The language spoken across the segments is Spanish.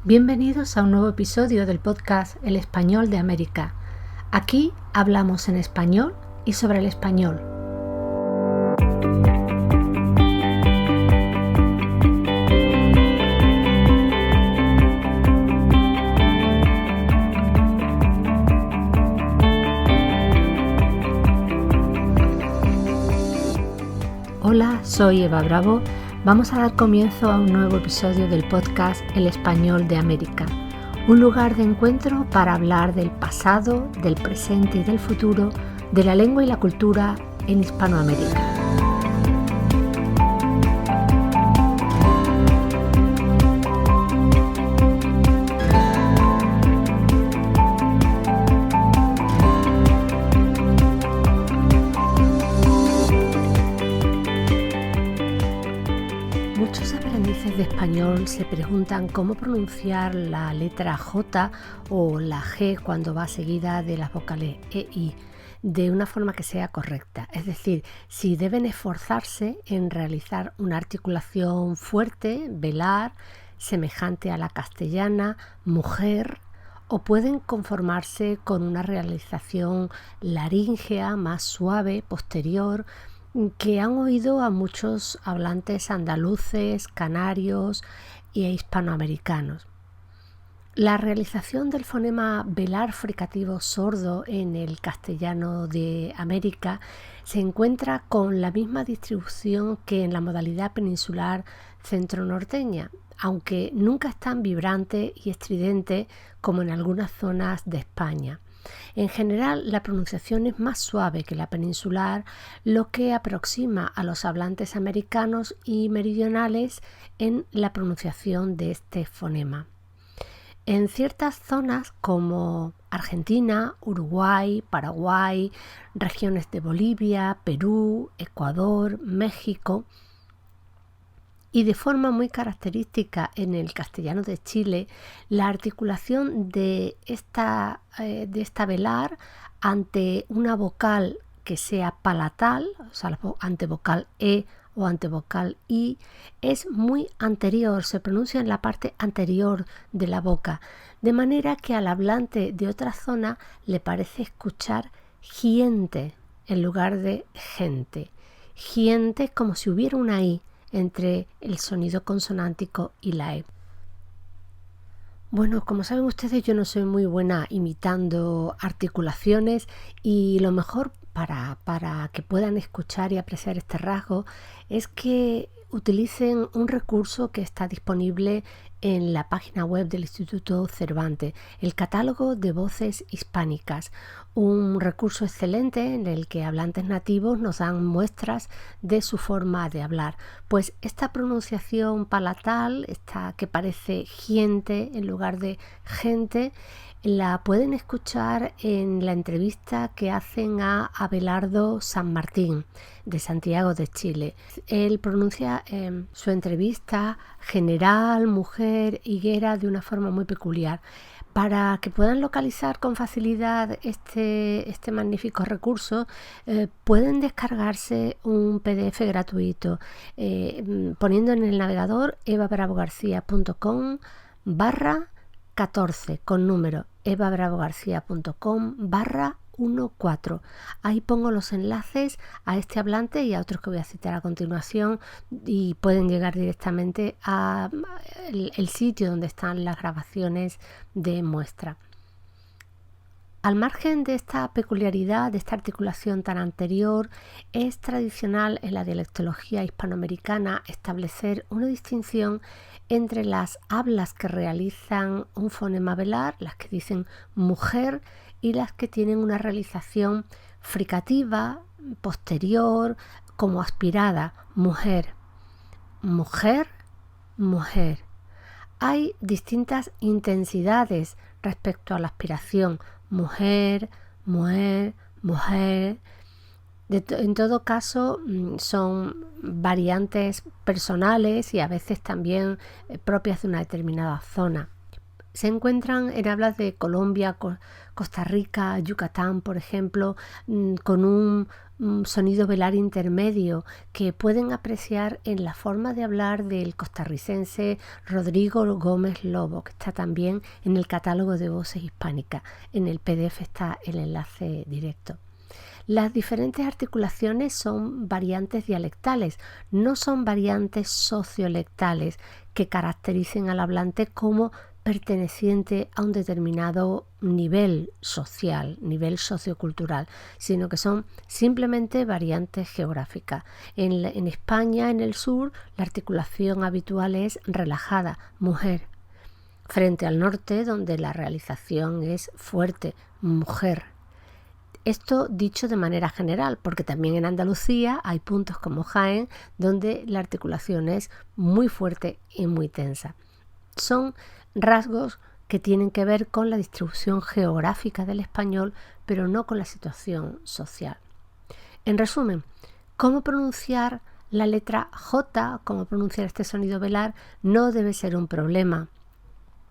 Bienvenidos a un nuevo episodio del podcast El Español de América. Aquí hablamos en español y sobre el español. Hola, soy Eva Bravo. Vamos a dar comienzo a un nuevo episodio del podcast El Español de América, un lugar de encuentro para hablar del pasado, del presente y del futuro, de la lengua y la cultura en Hispanoamérica. Muchos aprendices de español se preguntan cómo pronunciar la letra J o la G cuando va seguida de las vocales E, I de una forma que sea correcta. Es decir, si deben esforzarse en realizar una articulación fuerte, velar, semejante a la castellana, mujer, o pueden conformarse con una realización laríngea más suave, posterior, que han oído a muchos hablantes andaluces, canarios e hispanoamericanos. La realización del fonema velar fricativo sordo en el castellano de América se encuentra con la misma distribución que en la modalidad peninsular centro-norteña, aunque nunca es tan vibrante y estridente como en algunas zonas de España. En general, la pronunciación es más suave que la peninsular, lo que aproxima a los hablantes americanos y meridionales en la pronunciación de este fonema. En ciertas zonas como Argentina, Uruguay, Paraguay, regiones de Bolivia, Perú, Ecuador, México, y de forma muy característica en el castellano de Chile, la articulación de esta velar ante una vocal que sea palatal, o sea, ante vocal E o ante vocal I, es muy anterior, se pronuncia en la parte anterior de la boca, de manera que al hablante de otra zona le parece escuchar gente en lugar de gente. Gente como si hubiera una I entre el sonido consonántico y la E. Bueno, como saben ustedes, yo no soy muy buena imitando articulaciones y lo mejor para que puedan escuchar y apreciar este rasgo es que utilicen un recurso que está disponible en la página web del Instituto Cervantes, el catálogo de voces hispánicas, un recurso excelente en el que hablantes nativos nos dan muestras de su forma de hablar. Pues esta pronunciación palatal, esta que parece gente en lugar de gente, la pueden escuchar en la entrevista que hacen a Abelardo San Martín de Santiago de Chile. Él pronuncia su entrevista general, mujer, higuera de una forma muy peculiar. Para que puedan localizar con facilidad este magnífico recurso, pueden descargarse un PDF gratuito poniendo en el navegador evabravogarcia.com/14 con número evabravogarcia.com/14. Ahí pongo los enlaces a este hablante y a otros que voy a citar a continuación y pueden llegar directamente a el sitio donde están las grabaciones de muestra. Al margen de esta peculiaridad, de esta articulación tan anterior, es tradicional en la dialectología hispanoamericana establecer una distinción entre las hablas que realizan un fonema velar, las que dicen mujer, y las que tienen una realización fricativa, posterior, como aspirada, mujer, mujer, mujer. Hay distintas intensidades respecto a la aspiración, mujer, mujer, mujer. En todo caso, son variantes personales y a veces también propias de una determinada zona. Se encuentran en hablas de Colombia, Costa Rica, Yucatán, por ejemplo, con un sonido velar intermedio que pueden apreciar en la forma de hablar del costarricense Rodrigo Gómez Lobo, que está también en el catálogo de voces hispánicas. En el PDF está el enlace directo. Las diferentes articulaciones son variantes dialectales, no son variantes sociolectales que caractericen al hablante como perteneciente a un determinado nivel social, nivel sociocultural, sino que son simplemente variantes geográficas. En España, en el sur, la articulación habitual es relajada, mujer, frente al norte, donde la realización es fuerte, mujer. Esto dicho de manera general, porque también en Andalucía hay puntos como Jaén, donde la articulación es muy fuerte y muy tensa. Son rasgos que tienen que ver con la distribución geográfica del español, pero no con la situación social. En resumen, cómo pronunciar la letra J, cómo pronunciar este sonido velar, no debe ser un problema.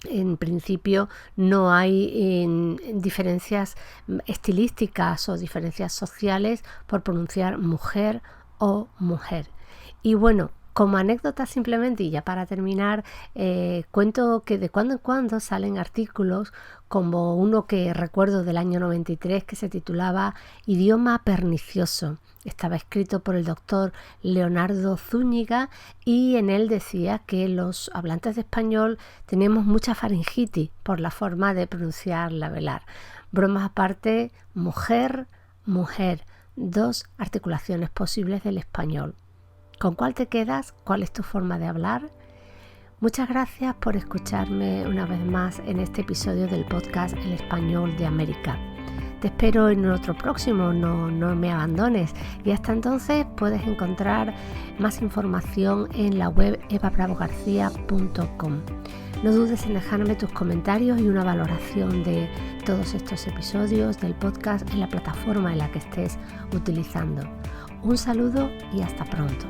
En principio no hay diferencias estilísticas o diferencias sociales por pronunciar mujer o mujer. Y bueno, como anécdota simplemente, y ya para terminar, cuento que de cuando en cuando salen artículos como uno que recuerdo del año 93 que se titulaba Idioma pernicioso. Estaba escrito por el doctor Leonardo Zúñiga y en él decía que los hablantes de español tenemos mucha faringitis por la forma de pronunciar la velar. Bromas aparte, mujer, mujer, dos articulaciones posibles del español. ¿Con cuál te quedas? ¿Cuál es tu forma de hablar? Muchas gracias por escucharme una vez más en este episodio del podcast El Español de América. Te espero en otro próximo, no me abandones. Y hasta entonces puedes encontrar más información en la web evabravogarcia.com. No dudes en dejarme tus comentarios y una valoración de todos estos episodios del podcast en la plataforma en la que estés utilizando. Un saludo y hasta pronto.